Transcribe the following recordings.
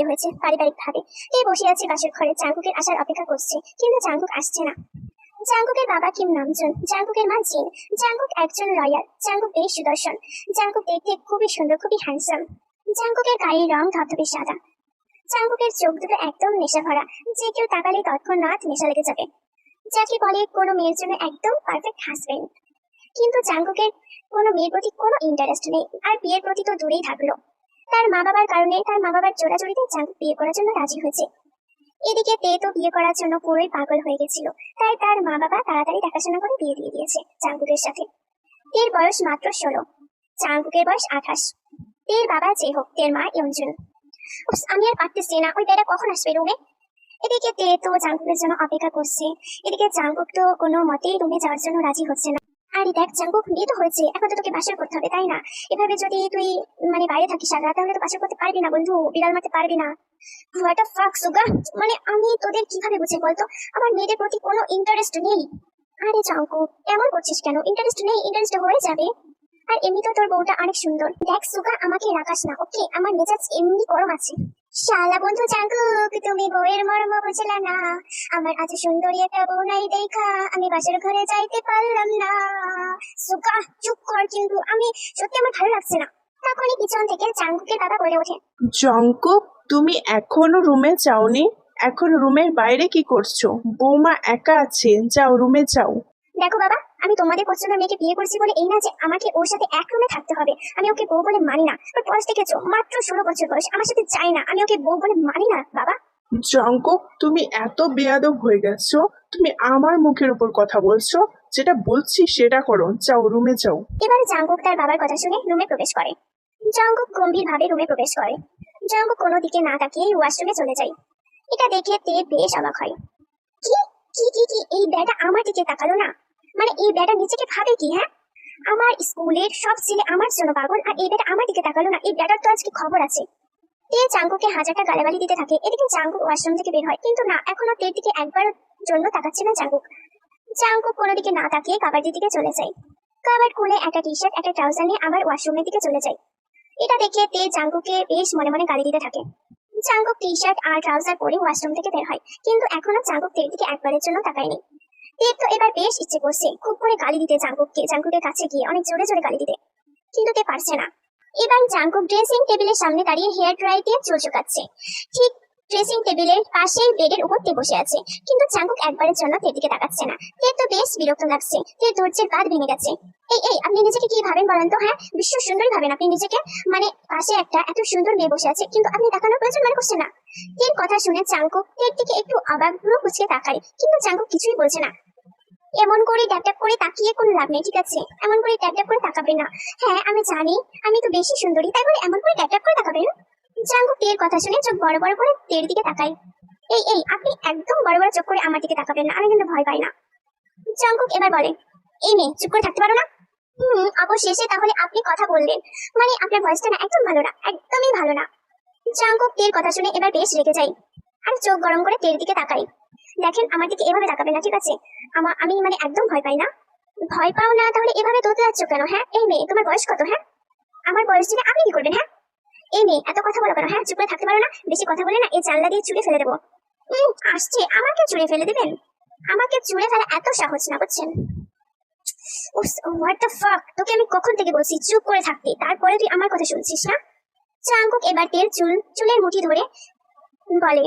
হয়েছে পারিবারিক ভাবে। তে বসে আছে পাশের ঘরে, জাঙ্কুকের আসার অপেক্ষা করছে, কিন্তু জাঙ্কুক আসছে না। জাঙ্কুকের বাবা কিম নামজুন, জাঙ্কুকের মা জিন। জাঙ্কুক একজন লয়ার, জাঙ্কুক বেশ সুদর্শন। জাঙ্কুক দেখতে খুবই সুন্দর, খুবই হ্যান্ডসাম। জাঙ্কুকের গায়ের রং ধবধবে সাদা। জাঙ্কুকের চোখ দুটো একদম নেশা ভরা, যে কেউ তাকালে তৎক্ষণাৎ নেশা লেগে যাবে, যাকে বলে কোনো মেয়ের জন্য একদম পারফেক্ট হাজবেন্ড। কিন্তু জাঙ্কুকের কোনো মেয়ের প্রতি কোনো ইন্টারেস্ট নেই, আর বিয়ের প্রতি তো দূরেই থাকলো। তার মা বাবার কারণে, তার মা বাবার জোরাজোরিতে জাঙ্কুক বিয়ে করার জন্য রাজি হয়েছে। এদিকে তে তো বিয়ে করার জন্য পুরোই পাগল হয়ে গেছিল, তাই তার মা বাবা তাড়াতাড়ি দেখাশোনা করে বিয়ে দিয়ে দিয়েছে জাঙ্কুকের সাথে। তের বয়স মাত্র 16, জাঙ্কুকের বয়স 28। তের বাবা যে হোক, তের মা ইয়ঞ্জুন। আমি আর পারতেছি না, ওই বেটা কখন আসবে রুমে। এদিকে তে তো জাঙ্কুকের জন্য অপেক্ষা করছে, এদিকে জাঙ্কুক তো কোনো মতেই রুমে যাওয়ার জন্য রাজি হচ্ছে না। আরে দেখ জাঙ্কুক, বিয়ে তো হয়েছে, এখন তো তোকে বাসর করতে হবে, তাই না? এভাবে যদি তুই বাইরে থাকিস সারা, তাহলে তো বাসর করতে পারবি না বন্ধু, বিড়াল মারতে পারবি না। হোয়াট আ ফাক সুগা, আমি তোদের কিভাবে বুঝে বলতো আমার মেয়েদের প্রতি কোনো ইন্টারেস্ট নেই। আরে জাঙ্কুক, এমন করছিস কেন? ইন্টারেস্ট নেই, ইন্টারেস্ট হয়ে যাবে। আর এমনি তো তোর বউটা অনেক সুন্দর। দেখ সুগা, আমাকে রাখাস না, ওকে? আমার মেজাজ এমনি গরম আছে। শালা বন্ধু জাঙ্কুক, তুমি বউয়ের মর্ম বুঝলা না। আমার আজ সুন্দরী একটা বউ নাই দেখা আমি বাসের ঘরে যাইতে পারলাম না। সুগা চুপ কর, কিন্তু আমি সত্যি আমার ভালো লাগছে না। তখনই পিছন থেকে জাঙ্কুকের বাবা বলে ওঠে, জঙ্কুক, তুমি এখনো রুমে যাওনি? এখন রুমের বাইরে কি করছো? বৌমা একা আছে, যাও রুমে যাও। দেখো বাবা, আমি তোমাদের পছন্দের মেয়েকে বিয়ে করছি বলে এই না যে আমাকে ওর সাথে এক রুমে থাকতে হবে। আমি ওকে বউ বলে মানি না। ওর বয়স দেখেছো, মাত্র 16 বছর বয়স, আমার সাথে চাই না। আমি ওকে বউ বলে মানি না বাবা। জঙ্কুক, তুমি এত বেয়াদব হয়ে গেছো, তুমি আমার মুখের উপর কথা বলছো। যেটা বলছি সেটা করো, যাও রুমে যাও। এবারে জাঙ্কুক তার বাবার কথা শুনে রুমে প্রবেশ করে। জাঙ্কুক গম্ভীর ভাবে রুমে প্রবেশ করে। জাঙ্কুক কোনো দিকে না তাকিয়ে ওয়াশরুমে চলে যায়। এটা দেখে তে বেশ অবাক হয়। কি কি কি কি এই ব্যাটা আমার দিকে তাকালো না? এই ব্যাটা নিজেকে ভাবে কি? হ্যাঁ, আমার স্কুলের সব ছেলে আমার জন্য পাগল, আর এই ব্যাটা আমার দিকে তাকালো না। এই ব্যাটার তো আজকে খবর আছে। তে জাঙ্কুকে হাজারটা গালাগালি দিতে থাকে। এদিকে জাঙ্কুক ওয়াশরুম থেকে বের হয়, কিন্তু না, এখনো তের দিকে একবার জন্য তাকাচ্ছে না জাঙ্কুক। জাঙ্কুক কোনো দিকে না তাকিয়ে কাবার্ডের দিকে চলে যায়। কাবার্ড খুলে একটা টি শার্ট, একটা ট্রাউজার নিয়ে আবার ওয়াশরুমের দিকে চলে যায়। এটা দেখে তে জাঙ্কুকে বেশ মনে মনে গালি দিতে থাকে। জাঙ্কুক টি শার্ট আর ট্রাউজার পরে ওয়াশরুম থেকে বের হয়, কিন্তু এখনো জাঙ্কুক তের দিকে একবারের জন্য তাকায়নি। তের তো এবার বেশ ইচ্ছে করছে খুব করে গালি দিতে জাঙ্কুককে, জাঙ্কুকের কাছে গিয়ে অনেক জোরে জোরে গালি দিতে, কিন্তু তে পারছে না। এবার জাঙ্কুক ড্রেসিং টেবিলের সামনে দাঁড়িয়ে হেয়ার ড্রাই দিয়ে চুল শুকাচ্ছে। ঠিক ড্রেসিং টেবিলের পাশে বেডের উপর তে বসে আছে, কিন্তু জাঙ্কুক একবারের জন্য তের দিকে তাকাচ্ছে না। তের তো বেশ বিরক্ত লাগছে, তের ধৈর্যের বাঁধ ভেঙে গেছে। এই এই আপনি নিজেকে কি ভাবেন বলেন তো? হ্যাঁ, বিশ্ব সুন্দরী ভাবেন আপনি নিজেকে? পাশে একটা এত সুন্দর মেয়ে বসে আছে, কিন্তু আপনি দেখানোর প্রয়োজন মনে করছেন না। তের কথা শুনে জাঙ্কুক তের দিকে একটু অবাক ভ্রু কুঁচকে তাকায়, কিন্তু জাঙ্কুক কিছুই বলছে না। এমন করে ট্যাপ ট্যাপ করে তাকিয়ে কোনো লাভ নেই, ঠিক আছে? এমন করে ট্যাপ ট্যাপ করে তাকাবে না। হ্যাঁ আমি জানি আমি তো বেশি সুন্দরী, তাই বলে এমন করে ট্যাপ ট্যাপ করে তাকাবেন? জাঙ্কুক তের কথা শুনে চোখ বড় বড় করে তের দিকে তাকায়। এই এই আপনি একদম বড় বড় চোখ করে আমার দিকে তাকাবেন না, আমি কিন্তু ভয় পাই না। জাঙ্কুক এবার বলে, এই মেয়ে চুপ করে থাকতে পারো না? অবশেষে তাহলে আপনি কথা বললেন। আপনার ভয়েসটা না একদম ভালো না, একদমই ভালো না। জাঙ্কুক তের কথা শুনে এবার বেশ রেগে যায়, আর চোখ গরম করে তের দিকে তাকাই। দেখেন, আমার দিকে এভাবে তাকাবেন না, ঠিক আছে? আমি একদম ভয় পাই না। ভয় পাও না তাহলে এভাবে তোতে যাচ্ছ কেন? হ্যাঁ, এই মেয়ে তোমার বয়স কত? হ্যাঁ, আমার বয়স জেনে আপনি কি করবেন? হ্যাঁ, এই মেয়ে এত কথা বলো কেন? হ্যাঁ, চুপ করে থাকতে পারো না? বেশি কথা বলে না এই জানলা দিয়ে চুড়ে ফেলে দেবো। আসছে, আমাকে চুড়ে ফেলে দেবেন? আমাকে চুড়ে ফেলা এত সহজ না, বুঝছেন? হোয়াট দ্য ফাক, তোকে আমি কখন থেকে বলছি চুপ করে থাকতে, তারপরে তুই আমার কথা শুনছিস না? জাঙ্কুক এবার তের চুলের মুঠি ধরে বলে,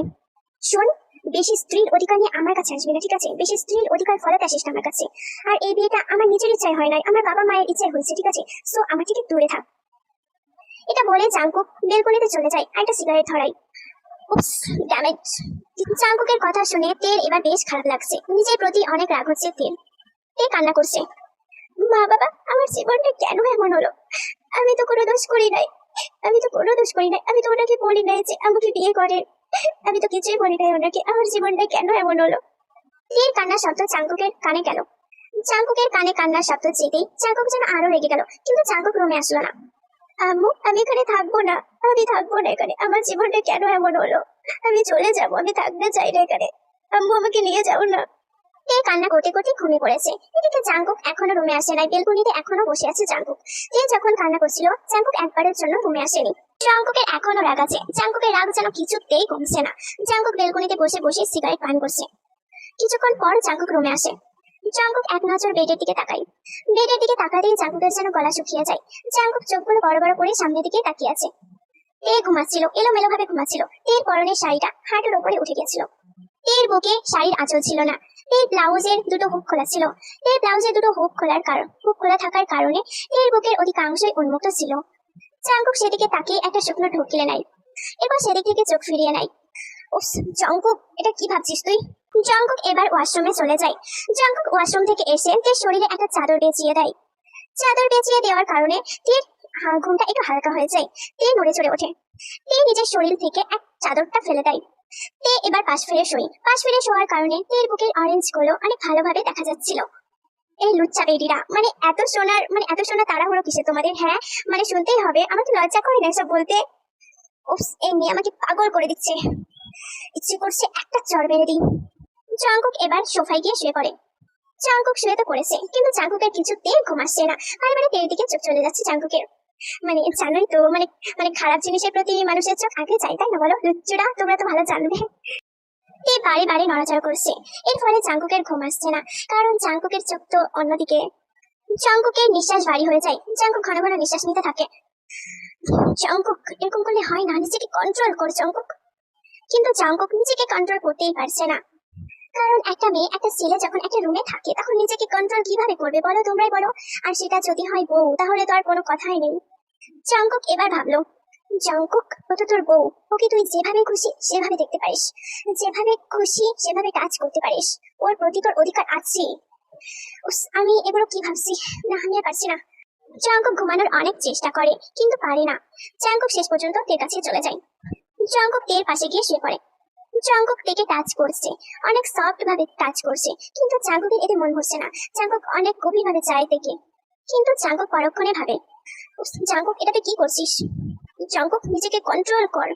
শোন, বেশি স্ত্রীর অধিকার নিয়ে আমার কাছে আসবি না, ঠিক আছে? বেশি স্ত্রীর অধিকার ফলাতে আসিস না আমার কাছে। আর এই বিয়েটা আমার নিজের ইচ্ছায় হয় নাই, আমার বাবা মায়ের ইচ্ছায় হয়েছে, ঠিক আছে? সো আমার থেকে দূরে থাক। এটা বলে জাঙ্কুক বেলকনিতে চলে যায়, আর একটা সিগারেট ধরাই। উপস, ড্যাম ইট। জাঙ্কুকের কথা শুনে তের এবার বেশ খারাপ লাগছে, নিজের প্রতি অনেক রাগ হচ্ছে তের। তে কান্না করছে, মা বাবা, আমার জীবনটা কেন এমন হলো? আমি তো কোনো দোষ করি নাই, আমি তো ওনাকে বলি নাই যে আমাকে বিয়ে করেন। আমি তো কিছুই বলি নাই ওনাকে, আমার জীবনটা কেন এমন হলো? তের কান্নার শব্দ জাঙ্কুকের কানে গেল। জাঙ্কুকের কানে কান্নার শব্দ যেতেই জাঙ্কুক যেন আরো রেগে গেল, কিন্তু জাঙ্কুক রুমে আসলো না। আম্মু, আমি এখানে থাকবো না, এখানে। আমার জীবনটা কেন এমন হলো? আমি চলে যাবো, আমি থাকতে চাই না এখানে। আম্মু, আমাকে নিয়ে যাও না। তে কান্না করতে করতে ঘুমিয়ে পড়েছে। এদিকে জাঙ্কুক এখনো রুমে আসে নাই, বেলকনিতে এখনো বসে আছে জাঙ্কুক। তে যখন কান্না করছিল জাঙ্কুক একবারের জন্য রুমে আসেনি। জাঙ্কুকের এখনো রাগ আছে। জাঙ্কুকের রাগ যেন কিছুতেই কমছে না। জাঙ্কুক বেলকনিতে বসে বসে সিগারেট পান করছে। কিছুক্ষণ পর জাঙ্কুক রুমে আসে। জাঙ্কুক এক নজর বেডের দিকে তাকায়। বেডের দিকে তাকাতেই জাঙ্কুকের যেন গলা শুকিয়ে যায়। জাঙ্কুক চোখগুলো বড় বড় করে সামনের দিকে তাকিয়ে আছে। তে ঘুমাচ্ছিল, এলোমেলো ভাবে ঘুমাচ্ছিল। তের পরনের শাড়িটা হাঁটুর উপরে উঠে গেছিল। তের বুকে শাড়ির আঁচল ছিল না। তের ব্লাউজের দুটো হুক খোলা ছিল। তের ব্লাউজের দুটো হুক খোলা থাকার কারণে তের বুকের অধিকাংশই উন্মুক্ত ছিল। জাঙ্কুক সেদিকে তাকিয়ে একটা শুকনো ঢোক গিলে নেয়। এবার সেদিক থেকে চোখ ফিরিয়ে নেয়। উফ, জাঙ্কুক, এটা কি ভাবছিস তুই? জাঙ্কুক এবার ওয়াশরুমে চলে যায়। জাঙ্কুক ওয়াশরুম থেকে এসে তের শরীরে একটা চাদর পেঁচিয়ে দেয়। চাদর পেঁচিয়ে দেওয়ার কারণে তের ঘুমটা একটু হালকা হয়ে যায়। তে নড়ে চড়ে ওঠে। তে নিজের শরীর থেকে এক চাদরটা ফেলে দেয়। তে এবার পাশ ফিরে শোয়ার কারণে তের বুকের অরেঞ্জ গুলো অনেক ভালোভাবে দেখা যাচ্ছিল। এই লুচ্চা বেডিরা, এত সোনার তাড়াহুড়ো কিসে তোমাদের? হ্যাঁ, শুনতেই হবে। আমার তো লজ্জা করে না এসব বলতে। উফ, এই মেয়ে আমাকে পাগল করে দিচ্ছে। ইচ্ছে করছে একটা চড় মেরে দিই। জাঙ্কুক এবার সোফায় গিয়ে শুয়ে পড়ে। জাঙ্কুক শুয়ে তো পড়েছে, কিন্তু জাঙ্কুকের কিছুতেই ঘুম আসছে না। বারে তের দিকে চোখ চলে যাচ্ছে জাঙ্কুকের। জানোই তো, খারাপ জিনিসের প্রতি মানুষের চোখ আগে যায়, তাই না বলো লুচ্চুরা? তোমরা তো ভালো জানবে। তে বারে নড়াচড়া করছে। এর ফলে জাঙ্কুকের ঘুম আসছে না, কারণ জাঙ্কুকের চোখ তো অন্যদিকে। জাঙ্কুকের নিঃশ্বাস ভারী হয়ে যায়। জাঙ্কুক ঘন ঘন নিঃশ্বাস নিতে থাকে। জাঙ্কুক, এরকম করলে হয় না, নিজেকে কন্ট্রোল কর জাঙ্কুক। কিন্তু জাঙ্কুক নিজেকে কন্ট্রোল করতেই পারছে না, কারণ একটা মেয়ে, একটা ছেলে যখন একটা রুমে থাকে তখন নিজেকে কন্ট্রোল কিভাবে করবে বলো? তোমরাই বলো। আর সেটা যদি হয় বউ, তাহলে তো আর কোনো কথাই নেই। জাঙ্কুক এবার ভাবলো, জাঙ্কুক, ও তো তোর বউ। ওকে তুই যেভাবে খুশি সেভাবে দেখতে পারিস, যেভাবে খুশি সেভাবে কাজ করতে পারিস। ওর প্রতি তোর অধিকার আছে। আমি এগুলো কি ভাবছি? না, আমি আর পারছি না। জাঙ্কুক ঘুমানোর অনেক চেষ্টা করে, কিন্তু পারে না। জাঙ্কুক শেষ পর্যন্ত তের কাছে চলে যায়। জাঙ্কুক তের পাশে গিয়ে শুয়ে পড়ে। জাঙ্কুক তেকে টাচ করছে, অনেক সফট ভাবে টাচ করছে, কিন্তু জাঙ্কুকের এতে মন ভরছে না। জাঙ্কুক অনেক গভীর ভাবে চায় তেকে, কিন্তু জাঙ্কুক পরক্ষণে ভাবে, জাঙ্কুক, এটা তুই কি করছিস? জাঙ্কুক, নিজেকে কন্ট্রোল কর।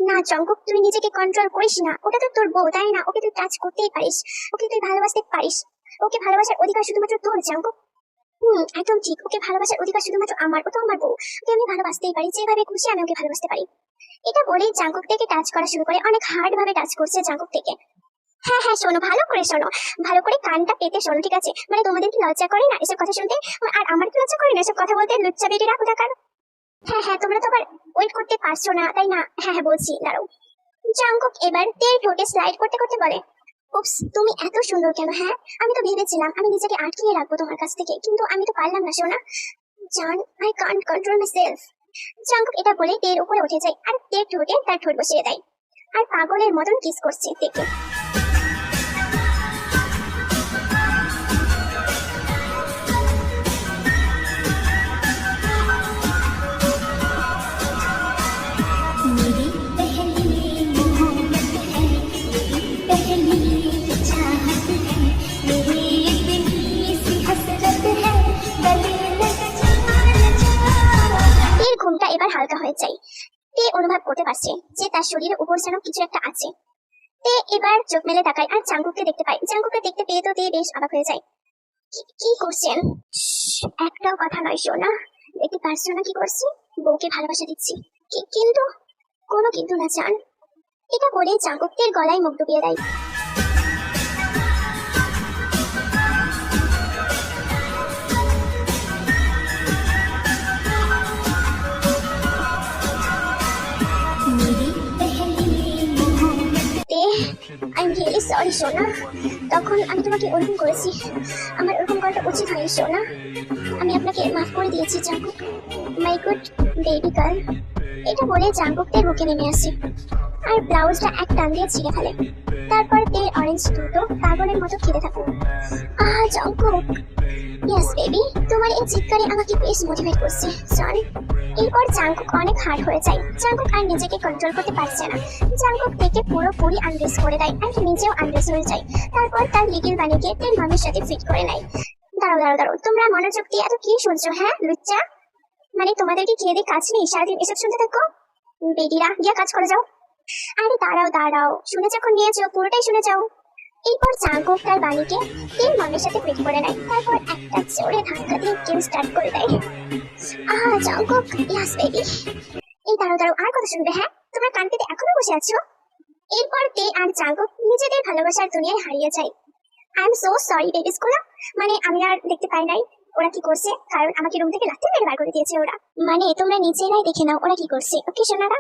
না জাঙ্কুক, তুই নিজেকে কন্ট্রোল করিস না। ওটা তো তোর বউ, তাই না? ওকে তুই টাচ করতেই পারিস, ওকে তুই ভালোবাসতে পারিস। ওকে ভালোবাসার অধিকার শুধুমাত্র তোর জাঙ্কুক। একদম ঠিক। ওকে ভালোবাসার অধিকার শুধুমাত্র আমার। ও তো আমার বউ, ওকে আমি ভালোবাসতেই পারি। যেভাবে খুশি আমি ওকে ভালোবাসতে পারি। এটা বলেই জাঙ্কুক থেকে টাচ করা শুরু করে। অনেক হার্ড ভাবে টাচ করছে জাঙ্কুক থেকে। হ্যাঁ, শোনো, ভালো করে শোনো, ভালো করে কানটা পেতে শোনো, ঠিক আছে? তোমাদের কি লজ্জা করে না এসব কথা শুনতে? আর আমার কি লজ্জা করে না এসব কথা বলতে? লুচ্চা বেটিরা কোথাকার। হ্যাঁ, তোমরা তো আবার ওয়েট করতে পারছো না, তাই না? হ্যাঁ, বলছি, দাঁড়াও। জাঙ্কুক এবার তের ঠোঁটে স্লাইড করতে করতে বলে, উপস, তুমি এত সুন্দর কেন? হ্যাঁ, আমি তো ভেবেছিলাম আমি নিজেকে আটকিয়ে রাখবো তোমার কাছ থেকে, কিন্তু আমি তো পারলাম না সোনা। জান, I can't control my self. Jungkook এটা বলে তের উপরে উঠে যায় আর তের ঠোঁটে তার ঠোঁট বসিয়ে দেয়, আর পাগলের মতন কিস করছে তেকে। ঘুমটা এবার হালকা হয়ে যায়। তে অনুভব করতে পারছে যে তার শরীরের উপর যেন কিছু একটা আছে। তে এবার চোখ মেলে তাকায় আর জাঙ্কুককে দেখতে পায়। জাঙ্কুককে দেখতে পেয়ে তো তে বেশ অবাক হয়ে যায়। কি করছেন? একটাও কথা নয় সোনা, দেখতে পারছো না কি করছি? বউকে ভালোবাসা দিচ্ছি। কিন্তু কোনো কিন্তু না জান। এটা বলে জাঙ্কুক তের গলায় মুখ ডুবিয়ে দেয়। আই এম রিয়েলি সরি সোনা, তখন আমি তোমাকে ওরকম করেছি। আমার ওরকম করাটা উচিত হয়নি সোনা। আমি আপনাকে মাফ করে দিয়েছি জাঙ্কুক, মাই গুড বেবি গার্ল। এটা বলে জাঙ্কুক তের বুকে নেমে আসে আর ব্লাউজটা এক টান দিয়ে ছিঁড়ে ফেলে। তারপর তের অরেঞ্জ দুটো পাগলের মতো খেতে থাকে। জাঙ্কুক, ইয়েস বেবি, তোমার এই চিৎকারে আমাকে বেশ মোটিভেট করছে জান। এরপর জাঙ্কুক অনেক হার্ড হয়ে যায়। জাঙ্কুক আর নিজেকে কন্ট্রোল করতে পারছে না। জাঙ্কুক থেকে পুরোপুরি আনড্রেস করে দেয় আর নিজেও আনড্রেস হয়ে যায়। তারপর তার লিগেল বানিকে তের মামির সাথে ফিট করে নেয়। দাঁড়াও, তোমরা মনোযোগ দিয়ে এত কি শুনছো? হ্যাঁ লুচ্চা, তোমাদেরকে খেয়ে দিয়ে কাজ নেই? সারাদিন এসব শুনতে থাকো? বেডিরা, গিয়ে কাজ করে যাও। আরে দাঁড়াও, শুনে যখন নিয়েছো পুরোটাই শুনে যাও। এরপর জাঙ্কুক তার বাণীকে তিন মামের সাথে ফিট করে নেয়। তারপর একটা জোরে ধাক্কা দিয়ে গেম স্টার্ট করে দেয়। জাঙ্কুক, ইয়াস বেবি। এই দাঁড়াও দাঁড়াও, আর কথা শুনবে? হ্যাঁ, তোমরা কান পেতে এখনো বসে আছো? এরপর তে আর জাঙ্কুক নিজেদের ভালোবাসার দুনিয়ায় হারিয়ে যায়। I am so sorry babies গুলো, মানে আমি আর দেখতে পাই নাই ওরা কি করছে, কারণ আমাকে রুম থেকে লাথি মেরে বার করে দিয়েছে ওরা। মানে তোমরা নিজেরাই দেখে নাও ওরা কি করছে, ওকে সোনারা।